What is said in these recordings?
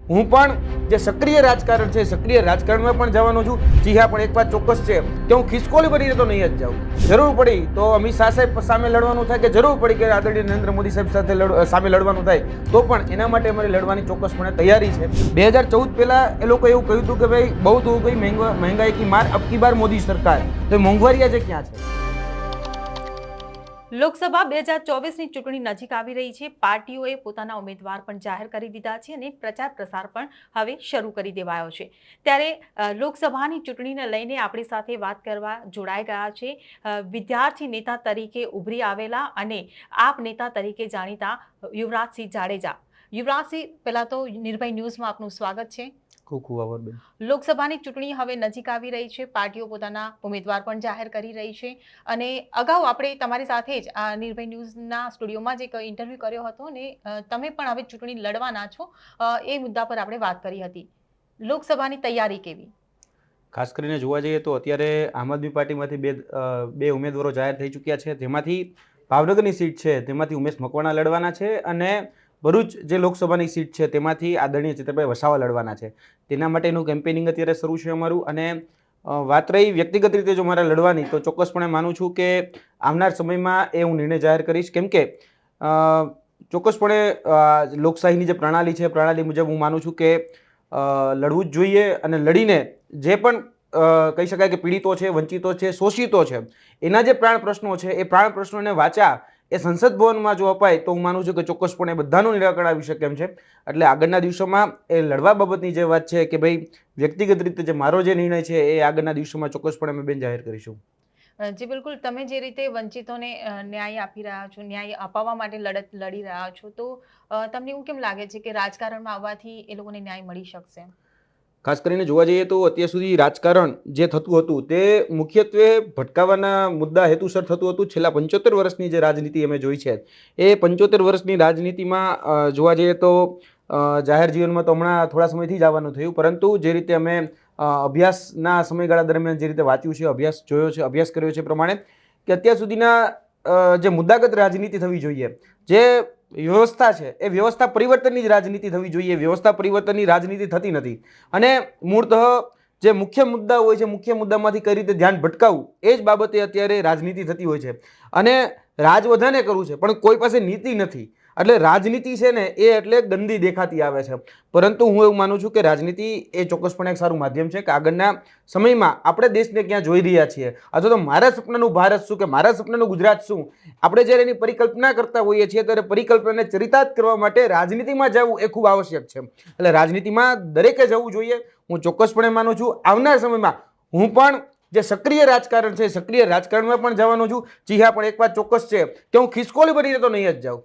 હું પણ જે સક્રિય રાજકારણ છે સક્રિય રાજકારણમાં પણ જવાનો છું। જી હા, પણ એક વાત ચોક્કસ છે કે હું ખિસકોલી બનીને તો નહીં જ જાઉં। જરૂર પડી તો અમિત શાહ સાહેબ સામે લડવાનું થાય કે જરૂર પડી કે આદરણીય નરેન્દ્ર મોદી સાહેબ સાથે સામે લડવાનું થાય તો પણ એના માટે અમારી લડવાની ચોક્કસપણે તૈયારી છે। 2014 પહેલા એ લોકો એવું કહ્યું હતું કે ભાઈ બહુ તો ગઈ મહેંગાઈ કી માર, અબ की बार मोदी सरकार। તો મોંઘવારી આજે ક્યાં છે? લોકસભા 2024ની ચૂંટણી નજીક આવી રહી છે। પાર્ટીઓએ પોતાના ઉમેદવાર પણ જાહેર કરી દીધા છે અને પ્રચાર પ્રસાર પણ હવે શરૂ કરી દેવાયો છે। ત્યારે લોકસભાની ચૂંટણીને લઈને આપણી સાથે વાત કરવા જોડાઈ ગયા છે વિદ્યાર્થી નેતા તરીકે ઉભરી આવેલા અને આપ નેતા તરીકે જાણીતા યુવરાજસિંહ જાડેજા। યુવરાજસિંહ, પહેલા તો નિર્ભય ન્યૂઝમાં આપનું સ્વાગત છે। ખૂબ ખૂબ આભાર બેન। લોકસભાની ચૂંટણી હવે નજીક આવી રહી છે। પાર્ટીઓ પોતાના ઉમેદવાર પણ જાહેર કરી રહી છે અને અગાઉ આપણે તમારી સાથે જ આ નિર્ભય ન્યૂઝના સ્ટુડિયોમાં જ એક ઇન્ટરવ્યૂ કર્યો હતો અને તમે પણ હવે ચૂંટણી લડવાના છો એ મુદ્દા પર આપણે વાત કરી હતી। લોકસભાની તૈયારી કેવી? ખાસ કરીને જોવા જઈએ તો અત્યારે આમ આદમી પાર્ટીમાંથી બે ઉમેદવારો જાહેર થઈ ચૂક્યા છે, જેમાંથી ભાવનગરની સીટ છે તેમાંથી ઉમેશ મકવાણા લડવાના છે અને ભરૂચ જે લોકસભાની સીટ છે તેમાંથી આદરણીય ચિત્રભાઈ વસાવા લડવાના છે। તેના માટેનું કેમ્પેનિંગ અત્યારે શરૂ છે અમારું। અને વાત રહી વ્યક્તિગત રીતે જો મારે લડવાની તો ચોક્કસપણે માનું છું કે આવનાર સમયમાં એ હું નિર્ણય જાહેર કરીશ, કેમ કે ચોક્કસપણે લોકશાહીની જે પ્રણાલી છે પ્રણાલી મુજબ હું માનું છું કે લડવું જ જોઈએ અને લડીને જે પણ કહી શકાય કે પીડિતો છે, વંચિતો છે, શોષિતો છે, એના જે પ્રાણ પ્રશ્નો છે એ પ્રાણ પ્રશ્નોને વાચા એ સંસદ ભવનમાં જો અપાય તો હું માનું છું કે ચોક્કસપણે બધાનું નિરાકરણ આવી શકે એમ છે। એટલે આગળના દિવસોમાં એ લડવા બાબતની જે વાત છે કે ભાઈ વ્યક્તિગત રીતે જે મારો જે નિર્ણય છે એ આગળના દિવસોમાં ચોક્કસપણે અમે બેન જાહેર કરીશું। જી બિલકુલ, તમે જે રીતે વંચિતોને ન્યાય આપી રહ્યા છો, ન્યાય અપાવવા માટે લડત લડી રહ્યા છો, તો તમને એવું કેમ લાગે છે કે રાજકારણમાં આવવાથી એ લોકોને ન્યાય મળી શકશે? ખાસ કરીને જોવા જઈએ તો અત્યાર સુધી રાજકારણ જે થતું હતું તે મુખ્યત્વે ભટકાવાના મુદ્દા હેતુસર થતું હતું। છેલ્લા 75 વર્ષની જે રાજનીતિ અમે જોઈ છે એ 75 વર્ષની રાજનીતિમાં જોવા જઈએ તો જાહેર જીવનમાં તો હમણાં થોડા સમયથી જ આવવાનું થયું, પરંતુ જે રીતે અમે અભ્યાસના સમયગાળા દરમિયાન જે રીતે વાંચ્યું છે, અભ્યાસ જોયો છે, અભ્યાસ કર્યો છે પ્રમાણે કે અત્યાર સુધીના જે મુદ્દાગત રાજનીતિ થવી જોઈએ, જે વ્યવસ્થા છે એ વ્યવસ્થા પરિવર્તનની જ રાજનીતિ થવી જોઈએ, વ્યવસ્થા પરિવર્તનની રાજનીતિ થતી નથી। અને મૂળતઃ જે મુખ્ય મુદ્દા હોય છે મુખ્ય મુદ્દામાંથી કઈ રીતે ધ્યાન ભટકાવવું એ જ બાબતે અત્યારે રાજનીતિ થતી હોય છે। અને રાજ બધાને કરવું છે પણ કોઈ પાસે નીતિ નથી, એટલે રાજનીતિ છે ને એ એટલે ગંદી દેખાતી આવે છે। પરંતુ હું એવું માનું છું કે રાજનીતિ એ ચોક્કસપણે એક સારું માધ્યમ છે કે આગળના સમયમાં આપણે દેશને ક્યાં જોઈ રહ્યા છીએ અથવા તો મારા સપનાનું ભારત શું કે મારા સપનાનું ગુજરાત શું, આપણે જ્યારે એની પરિકલ્પના કરતા હોઈએ છીએ ત્યારે પરિકલ્પનાને ચરિતાર્થ કરવા માટે રાજનીતિમાં જવું એ ખૂબ આવશ્યક છે। એટલે રાજનીતિમાં દરેકે જવું જોઈએ। હું ચોક્કસપણે માનું છું આવનાર સમયમાં હું પણ જે સક્રિય રાજકારણ છે સક્રિય રાજકારણમાં પણ જવાનો છું। જી હા, પણ એક વાત ચોક્કસ છે કે હું ખિસકોલી બનીને તો નહીં જ જાઉં।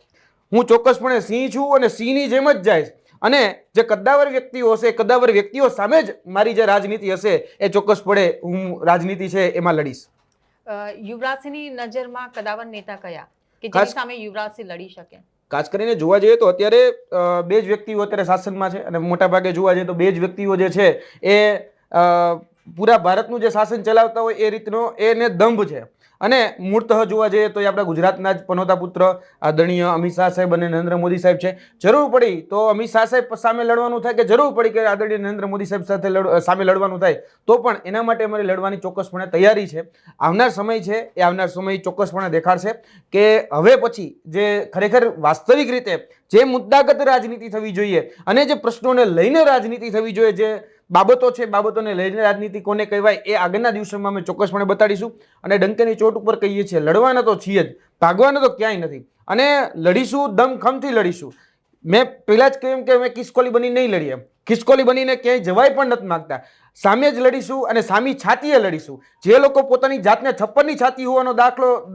હું ચોક્કસપણે સિંહ છું અને સિંહની જેમ જ જઈશ અને જે કદ્દાવર વ્યક્તિઓ હશે કદ્દાવર વ્યક્તિઓ સામે જ મારી જે રાજનીતિ હશે એ ચોક્કસપણે હું રાજનીતિ છે એમાં લડીશ। યુવરાજસિંહની નજરમાં કદાવર નેતા કયા કે જેની સામે યુવરાજસિંહ લડી શકે? ખાસ કરીને જોવા જઈએ તો અત્યારે બે જ વ્યક્તિઓ અત્યારે શાસનમાં છે અને મોટા ભાગે જોવા જઈએ તો બે જ વ્યક્તિઓ જે છે એ પૂરા ભારતનું જે શાસન ચલાવતા હોય એ રીતનો એને દંભ છે। અને મૂળતઃ જોવા જઈએ તો એ આપણા ગુજરાતના જ પનોતા પુત્ર આદરણીય અમિત શાહ સાહેબ અને નરેન્દ્ર મોદી સાહેબ છે। જરૂર પડી તો અમિત શાહ સાહેબ સામે લડવાનું થાય કે જરૂર પડી કે આદરણીય નરેન્દ્ર મોદી સાહેબ સાથે સામે લડવાનું થાય તો પણ એના માટે અમારી લડવાની ચોક્કસપણે તૈયારી છે। આવનાર સમય છે એ આવનાર સમય ચોક્કસપણે દેખાડશે કે હવે પછી જે ખરેખર વાસ્તવિક રીતે જે મુદ્દાગત રાજનીતિ થવી જોઈએ અને જે પ્રશ્નોને લઈને રાજનીતિ થવી જોઈએ, જે બાબતો છે બાબતોને લઈને રાજનીતિ કોને કહેવાય એ આગળના દિવસોમાં અમે ચોક્કસપણે બતાડીશું। અને ડંકેની ચોટ ઉપર કહીએ છીએ લડવાના તો છીએ જ, ભાગવાના તો ક્યાંય નથી અને લડીશું, દમખમથી લડીશું। મેં પહેલા જ કહ્યું કે અમે ખિસકોલી બની નહીં લડીએ, ખિસકોલી બનીને ક્યાંય જવાય પણ નથી માંગતા। સામે જ લડીશું અને સામી છાતીએ લડીશું। જે લોકો પોતાની જાતને 56ની છાતી હોવાનો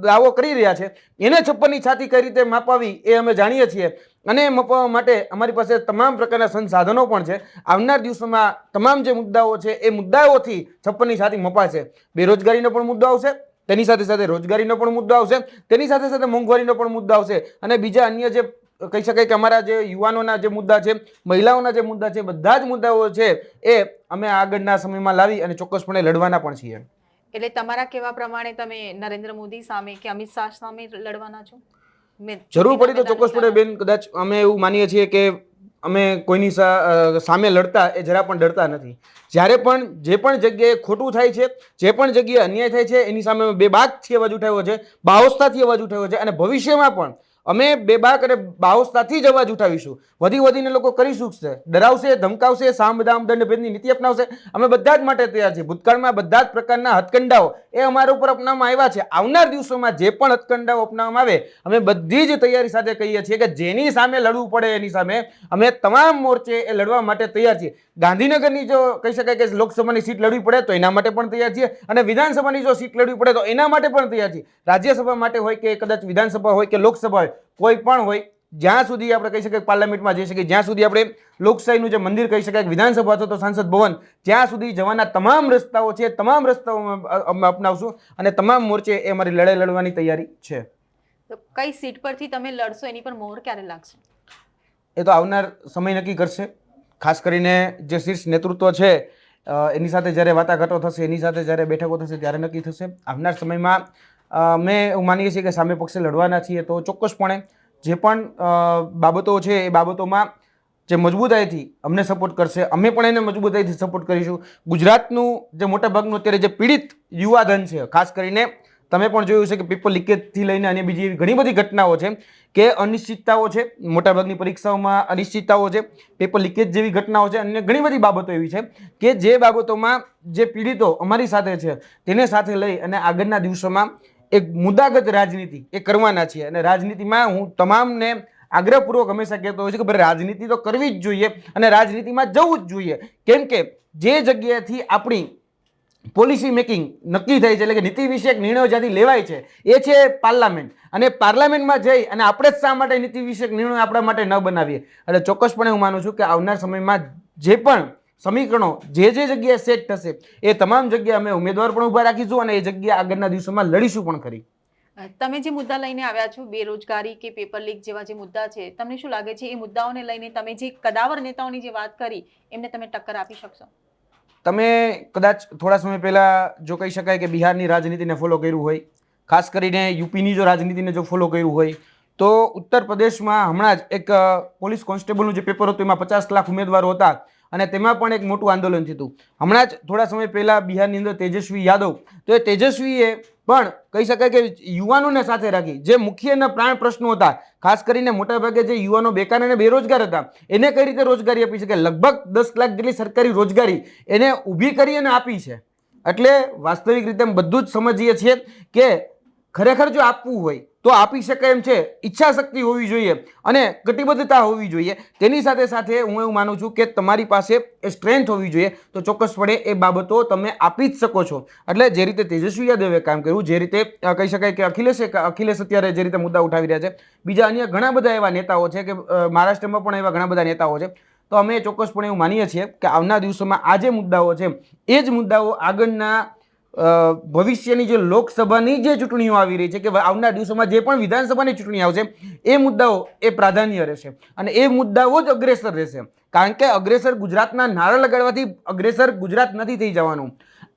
દાવો કરી રહ્યા છે એને 56ની છાતી કઈ રીતે માપાવી એ અમે જાણીએ છીએ અને મપાવવા માટે અમારી પાસે તમામ પ્રકારના સંસાધનો પણ છે। આવનાર દિવસોમાં તમામ જે મુદ્દાઓ છે એ મુદ્દાઓથી 56ની છાતી મપાશે। બેરોજગારીનો પણ મુદ્દો આવશે, તેની સાથે સાથે રોજગારીનો પણ મુદ્દો આવશે, તેની સાથે સાથે મોંઘવારીનો પણ મુદ્દો આવશે અને બીજા અન્ય જે કહી શકાય કે અમારા જે યુવાનોના જે મુદ્દા છે, મહિલાઓના જે મુદ્દા છે, બધા જ મુદ્દાઓ છે એ અમે આગળના સમયમાં લાવી અને ચોક્કસપણે લડવાના પણ છીએ। એટલે તમારા કહેવા પ્રમાણે તમે નરેન્દ્ર મોદી સામે કે અમિત શાહ સામે લડવાના છો? જરૂર પડી તો ચોક્કસપણે બેન કદાચ અમે એવું માનીએ છીએ કે અમે કોઈની સામે લડતા એ જરા પણ ડરતા નથી. જ્યારે પણ જે પણ જગ્યાએ ખોટું થાય છે, જે પણ જગ્યાએ અન્યાય થાય છે, એની સામે અમે બેબાકથી અવાજ ઉઠાવ્યો છે, બાહોશતાથી અવાજ ઉઠાવ્યો છે અને ભવિષ્યમાં પણ અમે બેબાક અને બાહોશતાથી જ અવાજ ઉઠાવીશું. વધીને લોકો કરી શકશે, ડરાવશે, ધમકાવશે, સામ દામ દંડ ભેદની નીતિ અપનાવશે, અમે બધા જ માટે તૈયાર છીએ. ભૂતકાળમાં બધા જ પ્રકારના હથકંડાઓ એ અમારા ઉપર અપનાવવામાં આવ્યા છે. આવનાર દિવસોમાં જે પણ હથકંડાઓ અપનાવવામાં આવે, અમે બધી જ તૈયારી સાથે કહીએ છીએ કે જેની સામે લડવું પડે એની સામે અમે તમામ મોરચે એ લડવા માટે તૈયાર છીએ. ગાંધીનગરની જો કહી શકાય કે લોકસભાની સીટ લડવી પડે તો એના માટે પણ તૈયાર છીએ અને વિધાનસભાની જો સીટ લડવી પડે તો એના માટે પણ તૈયાર છીએ. રાજ્યસભા માટે હોય કે કદાચ વિધાનસભા હોય કે લોકસભા હોય, કોઈ પણ હોય, જ્યાં સુધી આપણે કહી શકાય પાર્લામેન્ટમાં જઈ શકીએ, જ્યાં સુધી આપણે લોકશાહીનું જે મંદિર કહી શકાય વિધાનસભા અથવા તો સાંસદ ભવન, ત્યાં સુધી જવાના તમામ રસ્તાઓ છે, તમામ રસ્તાઓ અમે અપનાવશું અને તમામ મોરચે એ અમારી લડાઈ લડવાની તૈયારી છે. તો કઈ સીટ પરથી તમે લડશો એની પર મોહર ક્યારે લાગશે? એ તો આવનાર સમય નક્કી કરશે. ખાસ કરીને જે શીર્ષ નેતૃત્વ છે એની સાથે જ્યારે વાટાઘાટો થશે, એની સાથે જ્યારે બેઠકો થશે ત્યારે નક્કી થશે. આવનાર સમયમાં અમે એવું માનીએ છીએ કે સામે પક્ષે લડવાના છીએ તો ચોક્કસપણે જે પણ બાબતો છે એ બાબતોમાં જે મજબૂતાઈથી અમને સપોર્ટ કરશે, અમે પણ એને મજબૂતાઈથી સપોર્ટ કરીશું. ગુજરાતનું જે મોટાભાગનું અત્યારે જે પીડિત યુવાધન છે, ખાસ કરીને તમે પણ જોયું છે કે પેપર લીકેજથી લઈને અને બીજી એવી ઘણી બધી ઘટનાઓ છે કે અનિશ્ચિતતાઓ છે, મોટાભાગની પરીક્ષાઓમાં અનિશ્ચિતતાઓ છે, પેપર લીકેજ જેવી ઘટનાઓ છે, અને ઘણી બધી બાબતો એવી છે કે જે બાબતોમાં જે પીડિતો અમારી સાથે છે તેને સાથે લઈ અને આગળના દિવસોમાં એક મુદ્દાગત રાજનીતિ એ કરવાના છીએ. અને રાજનીતિમાં હું તમામને આગ્રહપૂર્વક હંમેશા કહેતો હોય છે કે ભાઈ રાજનીતિ તો કરવી જ જોઈએ અને રાજનીતિમાં જવું જ જોઈએ. કેમ કે જે જગ્યાએથી આપણી પોલિસી મેકિંગ નક્કી થઈ છે, એટલે કે નીતિ વિષયક નિર્ણયો જ્યાંથી લેવાય છે એ છે પાર્લામેન્ટ. અને પાર્લામેન્ટમાં જઈ અને આપણે જ શા માટે નીતિ વિષયક નિર્ણયો આપણા માટે ન બનાવીએ? એટલે ચોક્કસપણે હું માનું છું કે આવનાર સમયમાં જે પણ સમીકરણો જે જગ્યાએ સેટ થશે એ તમામ જગ્યાએ અમે ઉમેદવાર પણ ઊભા રાખીશું અને એ જગ્યાએ આગળના દિવસોમાં લડીશું પણ ખરી. તમે જે મુદ્દા લઈને આવ્યા છો, બેરોજગારી કે પેપર લીક જેવા જે મુદ્દા છે, તમને શું લાગે છે એ મુદ્દાઓને લઈને તમે જે કદાવર નેતાઓની જે વાત કરી એમને તમે ટક્કર આપી શકશો? તમે કદાચ થોડા સમય પહેલા જો કહી શકાય કે બિહારની રાજનીતિને ફોલો કર્યું હોય, ખાસ કરીને યુપીની જો રાજનીતિને જો ફોલો કર્યું હોય, તો ઉત્તર પ્રદેશમાં હમણાં જ એક પોલીસ કોન્સ્ટેબલનું જે પેપર હતું એમાં 50 લાખ ઉમેદવારો હતા અને તેમાં પણ એક મોટું આંદોલન થયું હતું. હમણાં જ થોડા સમય પહેલા બિહારની અંદર તેજસ્વી યાદવ, તો એ તેજસ્વીએ પણ કહી શકાય કે યુવાનોને સાથે રાખી જે મુખ્ય અને પ્રાણ પ્રશ્નો હતા, ખાસ કરીને મોટાભાગે જે યુવાનો બેકાર અને બેરોજગાર હતા એને કઈ રીતે રોજગારી આપી શકે, લગભગ 10 લાખ જેટલી સરકારી રોજગારી એને ઊભી કરી અને આપી છે. એટલે વાસ્તવિક રીતે બધું જ સમજીએ છીએ કે ખરેખર જો આપવું હોય તો આપી શકાય એમ છે. ઈચ્છા શક્તિ હોવી જોઈએ અને કટિબદ્ધતા હોવી જોઈએ. તેની સાથે સાથે હું એવું માનું છું કે તમારી પાસે એ સ્ટ્રેન્થ હોવી જોઈએ, તો ચોક્કસપણે એ બાબતો તમે આપી જ શકો છો. એટલે જે રીતે તેજસ્વી યાદવે કામ કર્યું, જે રીતે કહી શકાય કે અખિલેશ અત્યારે જે રીતે મુદ્દા ઉઠાવી રહ્યા છે, બીજા અન્ય ઘણા બધા એવા નેતાઓ છે કે મહારાષ્ટ્રમાં પણ એવા ઘણા બધા નેતાઓ છે, તો અમે ચોક્કસપણે એવું માનીએ છીએ કે આવનાર દિવસોમાં આ જે મુદ્દાઓ છે એ જ મુદ્દાઓ આગળના ભવિષ્યની જે લોકસભાની જે ચૂંટણીઓ આવી રહી છે કે આવનાર દિવસોમાં જે પણ વિધાનસભાની ચૂંટણી આવશે એ મુદ્દાઓ એ પ્રાધાન્ય રહેશે અને એ મુદ્દાઓ જ અગ્રેસર રહેશે. કારણ કે અગ્રેસર ગુજરાતના નારા લગાડવાથી અગ્રેસર ગુજરાત નથી થઈ જવાનું.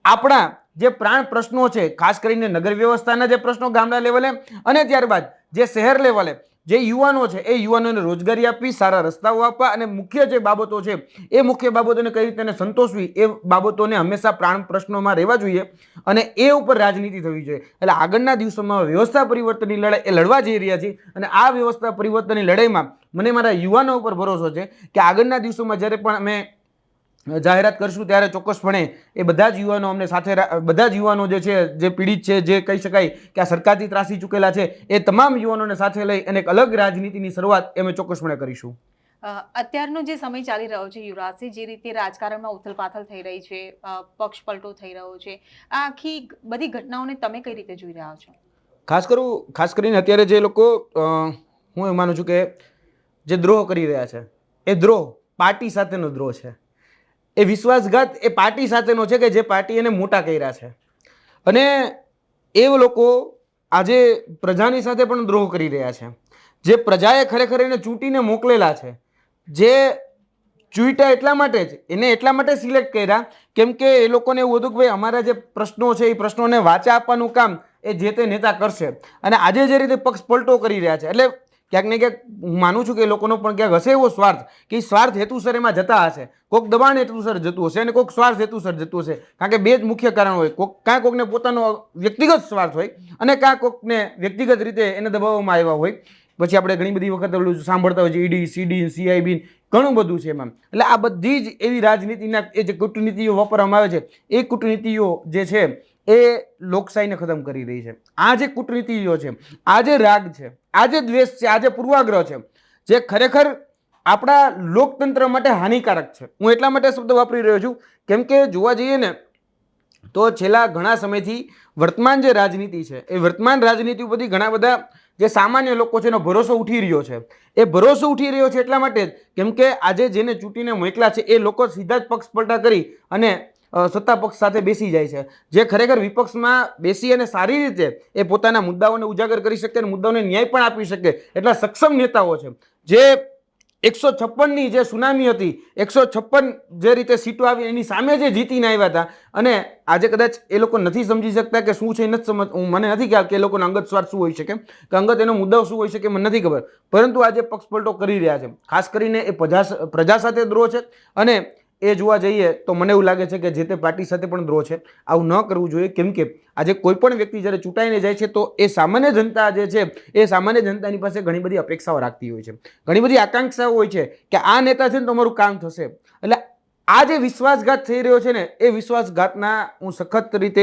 આપણા જે પ્રાણ પ્રશ્નો છે, ખાસ કરીને નગર વ્યવસ્થાના જે પ્રશ્નો ગામડા લેવલે અને ત્યારબાદ જે શહેર લેવલે જે યુવાનો છે એ યુવાનોને રોજગારી આપવી, સારા રસ્તાઓ આપવા અને મુખ્ય જે બાબતો છે એ મુખ્ય બાબતોને કઈ રીતે સંતોષવી એ બાબતોને હંમેશા પ્રાણ પ્રશ્નોમાં રહેવા જોઈએ અને એ ઉપર રાજનીતિ થવી જોઈએ. એટલે આગળના દિવસોમાં વ્યવસ્થા પરિવર્તનની લડાઈ એ લડવા જઈ રહ્યા છીએ અને આ વ્યવસ્થા પરિવર્તનની લડાઈમાં મને મારા યુવાનો ઉપર ભરોસો છે કે આગળના દિવસોમાં જ્યારે પણ અમે જાહેરાત કરશું ત્યારે ચોક્કસપણે એ બધા જ યુવાનો અમને સાથે, બધા જ યુવાનો જે છે જે પીડિત છે, જે કહી શકાય કે આ સરકારથી ત્રાસી ચૂકેલા છે, એ તમામ યુવાનોને સાથે લઈ અને એક અલગ રાજનીતિની શરૂઆત અમે ચોક્કસપણે કરીશું. અત્યારનો જે સમય ચાલી રહ્યો છે યુવરાજસિંહ, જે રીતે રાજકારણમાં ઉથલપાથલ થઈ રહી છે, પક્ષ પલટો થઈ રહ્યો છે, આ આખી બધી ઘટનાઓને તમે કઈ રીતે જોઈ રહ્યા છો? ખાસ કરીને અત્યારે જે લોકો, હું એવું માનું છું કે જે દ્રોહ કરી રહ્યા છે એ દ્રોહ પાર્ટી સાથેનો દ્રોહ છે. એ વિશ્વાસઘાત એ પાર્ટી સાથેનો છે કે જે પાર્ટી એને મોટા કર્યા છે અને એ લોકો આજે પ્રજાની સાથે પણ દ્રોહ કરી રહ્યા છે. જે પ્રજાએ ખરેખર એને ચૂંટીને મોકલેલા છે, જે ચૂંટ્યા એટલા માટે જ એને એટલા માટે સિલેક્ટ કર્યા કેમ કે એ લોકોને એવું હતું કે ભાઈ અમારા જે પ્રશ્નો છે એ પ્રશ્નોને વાચા આપવાનું કામ એ જે તે નેતા કરશે. અને આજે જે રીતે પક્ષ પલટો કરી રહ્યા છે, એટલે ક્યાંક ને ક્યાંક હું માનું છું કે એ લોકોનો પણ ક્યાંક હશે એવો સ્વાર્થ કે એ સ્વાર્થ હેતુસર એમાં જતા હશે. કોઈક દબાણ હેતુસર જતું હશે અને કોઈક સ્વાર્થ હેતુસર જતું હશે. કારણ કે બે જ મુખ્ય કારણ હોય, કાં કોઈકને પોતાનો વ્યક્તિગત સ્વાર્થ હોય અને કાં કોઈકને વ્યક્તિગત રીતે એને દબાવવામાં આવ્યા હોય. પછી આપણે ઘણી બધી વખત ઓલું સાંભળતા હોય છે ઈડી, સીડી, CIB, ઘણું બધું છે એમાં. એટલે આ બધી જ એવી રાજનીતિના એ જે કૂટનીતિઓ વાપરવામાં આવે છે એ કૂટનીતિઓ જે છે એ લોકશાહીને ખતમ કરી રહી છે. આ જે કૂટનીતિઓ છે, આ જે રાગ છે, આ જે દ્વેષ છે, આ જે પૂર્વાગ્રહ છે, જે ખરેખર આપણા લોકતંત્ર માટે હાનિકારક છે. હું એટલા માટે શબ્દ વાપરી રહ્યો છું કેમ કે જોવા જઈએ ને તો છેલ્લા ઘણા સમયથી વર્તમાન જે રાજનીતિ છે એ વર્તમાન રાજનીતિ ઉપરથી ઘણા બધા જે સામાન્ય લોકો છે એનો ભરોસો ઉઠી રહ્યો છે. એ ભરોસો ઉઠી રહ્યો છે એટલા માટે જ કેમ કે આજે જેને ચૂંટીને મોકલા છે એ લોકો સીધા જ પક્ષ પલટા કરી અને સત્તા પક્ષ સાથે બેસી જાય છે. જે ખરેખર વિપક્ષમાં બેસી અને સારી રીતે એ પોતાના મુદ્દાઓને ઉજાગર કરી શકે અને મુદ્દાઓને ન્યાય પણ આપી શકે એટલા સક્ષમ નેતાઓ છે. જે 156ની જે સુનામી હતી, 156 જે રીતે સીટો આવી એની સામે જે જીતીને આવ્યા હતા અને આજે કદાચ એ લોકો નથી સમજી શકતા કે શું છે, નથી સમજ, મને નથી ખ્યાલ કે એ લોકોનો અંગત સ્વાર્થ શું હોઈ શકે, કે અંગત એનો મુદ્દો શું હોઈ શકે, મને નથી ખબર. પરંતુ આજે પક્ષ પલટો કરી રહ્યા છે. ખાસ કરીને એ પ્રજા સાથે દ્રોહ છે અને એ જોવા જઈએ તો મને એવું લાગે છે કે જે તે પાર્ટી સાથે પણ દ્રોહ છે. આવું ન કરવું જોઈએ કેમ કે આજે કોઈ પણ વ્યક્તિ જ્યારે ચૂંટાઈને જાય છે તો એ સામાન્ય જનતા જે છે એ સામાન્ય જનતાની પાસે ઘણી બધી અપેક્ષાઓ રાખતી હોય છે, ઘણી બધી આકાંક્ષાઓ હોય છે કે આ નેતા છે ને તો અમારું કામ થશે. એટલે આ જે વિશ્વાસઘાત થઈ રહ્યો છે ને એ વિશ્વાસઘાતના હું સખત રીતે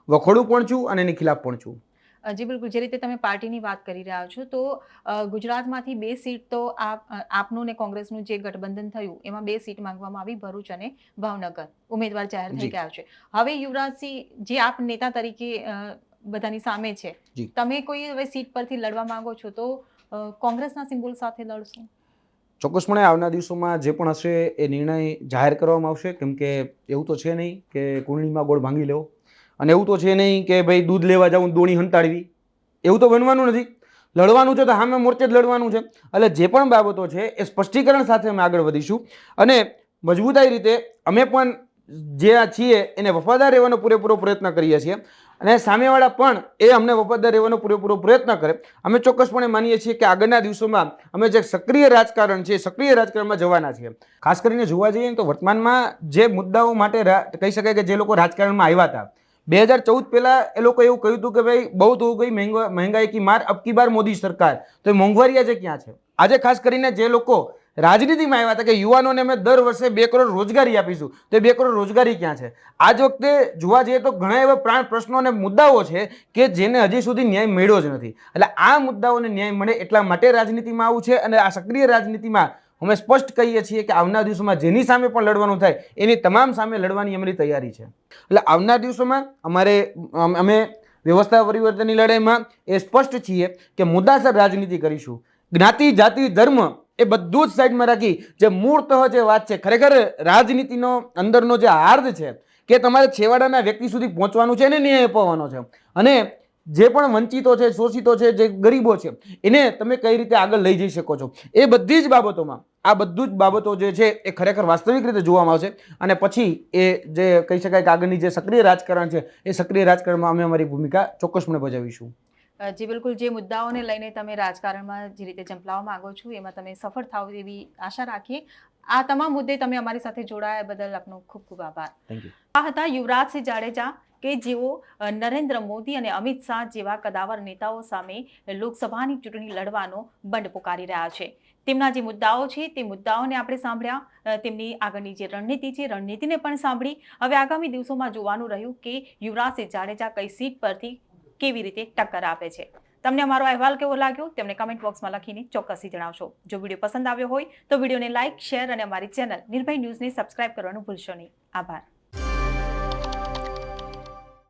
વખોડું પણ છું અને એની ખિલાફ પણ છું. જી બિલકુલ, જે રીતે તમે પાર્ટીની વાત કરી રહ્યા છો તો ગુજરાતમાંથી 2 સીટ તો આપનું ને કોંગ્રેસનું જે ગઠબંધન થયું એમાં 2 સીટ માંગવામાં આવી, ભરૂચ અને ભાવનગર ઉમેદવાર જાહેર થઈ ગયા છે. હવે યુવરાજસિંહ જે આપ નેતા તરીકે બધાની સામે છે, તમે કોઈ હવે સીટ પરથી લડવા માંગો છો તો કોંગ્રેસના સિમ્બોલ સાથે લડશો? ચોક્કસપણે આવનાર દિવસોમાં જે પણ હશે એ નિર્ણય જાહેર કરવામાં આવશે કેમ કે એવું તો છે નહીં કે કુંડળીમાં ગોળ ભાંગી લેવો અને એવું તો છે નહીં કે ભાઈ દૂધ લેવા જાઉં દોણી હંતાડવી, એવું તો બનવાનું નથી. લડવાનું છે તો સામે મોરચે જ લડવાનું છે. એટલે જે પણ બાબતો છે એ સ્પષ્ટીકરણ સાથે અમે આગળ વધીશું અને મજબૂતાઈ રીતે અમે પણ જે છીએ એને વફાદાર રહેવાનો પૂરેપૂરો પ્રયત્ન કરીએ છીએ અને સામેવાળા પણ એ અમને વફાદાર રહેવાનો પૂરેપૂરો પ્રયત્ન કરે. અમે ચોક્કસપણે માનીએ છીએ કે આગળના દિવસોમાં અમે જે સક્રિય રાજકારણ છે સક્રિય રાજકારણમાં જવાના છીએ. ખાસ કરીને જોવા જઈએ તો વર્તમાનમાં જે મુદ્દાઓ માટે કહી શકાય કે જે લોકો રાજકારણમાં આવ્યા હતા 2014 પહેલા એ લોકો એવું કહ્યું હતું કે ભાઈ બહુ તો ગઈ મહેંગાઈ કી માર, અબ કી બાર મોદી સરકાર. તો એ મોંઘવારી આજે ક્યાં છે? આજે ખાસ કરીને જે લોકો રાજનીતિમાં આવ્યા હતા કે યુવાનોને અમે દર વર્ષે 2 કરોડ રોજગારી આપીશું, તો 2 કરોડ રોજગારી ક્યાં છે? આજ વખતે જોવા જઈએ તો ઘણા એવા પ્રાણ પ્રશ્નો અને મુદ્દાઓ છે કે જેને હજી સુધી ન્યાય મળ્યો જ નથી. એટલે આ મુદ્દાઓને ન્યાય મળે એટલા માટે રાજનીતિમાં આવું છે અને આ સક્રિય રાજનીતિમાં અમે સ્પષ્ટ કહીએ છીએ કે આવનાર દિવસોમાં જેની સામે પણ લડવાનું થાય એની તમામ સામે લડવાની અમારી તૈયારી છે. એટલે આવનાર દિવસોમાં અમે વ્યવસ્થા પરિવર્તનની લડાઈમાં એ સ્પષ્ટ છીએ કે મુદ્દાસર રાજનીતિ કરીશું. જ્ઞાતિ, જાતિ, ધર્મ એ બધું જ સાઈડમાં રાખી જે મૂળતઃ જે વાત છે ખરેખર રાજનીતિનો અંદરનો જે હાર્દ છે કે તમારે છેવાડાના વ્યક્તિ સુધી પહોંચવાનું છે એને ન્યાય અપાવવાનો છે અને જે પણ વંચિતો છે, શોષિતો છે, જે ગરીબો છે એને તમે કઈ રીતે આગળ લઈ જઈ શકો છો એ બધી જ બાબતોમાં આ બધું જ બાબતો જે છે એ ખરેખર વાસ્તવિક રીતે જોવામાં આવશે અને પછી એ જે કહી શકાય કે આગળની જે સક્રિય રાજકારણ છે એ સક્રિય રાજકારણમાં અમે અમારી ભૂમિકા ચોક્કસપણે ભજવીશું. જી બિલકુલ, જે મુદ્દાઓને લઈને તમે રાજકારણમાં જે રીતે ઝંપલાવવા માંગો છો એમાં તમે સફળ થાવ એવી આશા રાખીએ. આ તમામ મુદ્દે તમે અમારી સાથે જોડાયા બદલ આપનો ખૂબ ખૂબ આભાર. આ હતા યુવરાજસિંહ જાડેજા કે જેઓ નરેન્દ્ર મોદી અને અમિત શાહ જેવા કદાવર નેતાઓ સામે લોકસભાની ચૂંટણી લડવાનો બંડ પુકારી રહ્યા છે. તેમના જે મુદ્દાઓ છે તે મુદ્દાઓને આપણે સાંભળ્યા, તેમની આગળની જે રણનીતિ છે રણનીતિને પણ સાંભળી. હવે આગામી દિવસોમાં જોવાનું રહ્યું કે યુવરાજસિંહ જાડેજા કઈ સીટ પરથી કેવી રીતે ટક્કર આપે છે. તમને અમારો અહેવાલ કેવો લાગ્યો તેમને કમેન્ટ બોક્સમાં લખીને ચોક્કસથી જણાવશો. જો વિડીયો પસંદ આવ્યો હોય તો વિડીયોને લાઇક, શેર અને અમારી ચેનલ નિર્ભય ન્યૂઝને સબસ્ક્રાઇબ કરવાનું ભૂલશો નહીં. આભાર.